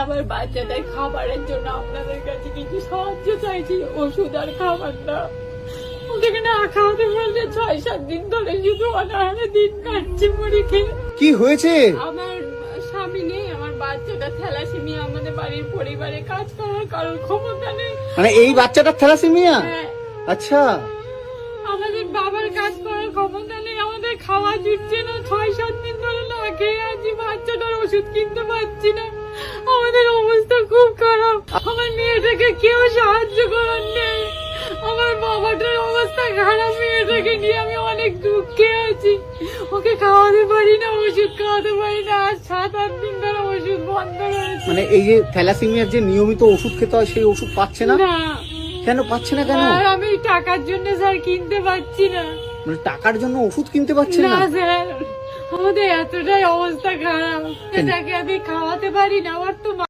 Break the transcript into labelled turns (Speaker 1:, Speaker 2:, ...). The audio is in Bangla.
Speaker 1: আমার বাচ্চাদের খাবারের জন্য আপনাদের কাছে কিছু সাহায্য চাইছি, ওষুধ আর খাবার না। ওদেরকে না খাওয়াতে বলতে 6-7 দিন ধরে শুধু অনাহারে দিন কাটছে মুড়ি খেয়ে।
Speaker 2: কি হয়েছে?
Speaker 1: আমার স্বামী নেই, আমার বাচ্চাটা থ্যালাসেমিয়া, আমাদের বাড়ির পরিবারে কাজ করার কারোর ক্ষমতা নেই।
Speaker 2: মানে এই বাচ্চাটার থ্যালাসেমিয়া?
Speaker 1: হ্যাঁ,
Speaker 2: আচ্ছা।
Speaker 1: আমাদের বাবার কাজ করার ক্ষমতা নেই, আমাদের খাওয়া জুটছে না, 6-7 দিন ধরে না খেয়ে আছি, বাচ্চাটার ওষুধ কিনতে পারছি না, আমাদের অবস্থা খুব খারাপ। আমার মেয়েটাকে কেউ সাহায্য করার নেই, আমার বাবাটার অবস্থা খারাপ, মেয়েটাকে নিয়ে আমি অনেক দুঃখে আছি, ওকে খাওয়াতে পারি না, ওষুধ খাওয়াতে পারি না, আজ 7-8 দিন ধরে ওষুধ বন্ধ রয়েছে।
Speaker 2: মানে এই যে থ্যালাসেমিয়ার যে নিয়মিত ওষুধ খেতে হয় সেই ওষুধ পাচ্ছে না?
Speaker 1: না,
Speaker 2: কেন পাচ্ছে না? কেন?
Speaker 1: আর আমি টাকার জন্য স্যার কিনতে পারছি না।
Speaker 2: মানে টাকার জন্য ওষুধ কিনতে পারছে
Speaker 1: না
Speaker 2: না?
Speaker 1: স্যার, আমাদের এতটাই অবস্থা খারাপ, এটাকে আমি খাওয়াতে পারি না, আমার তো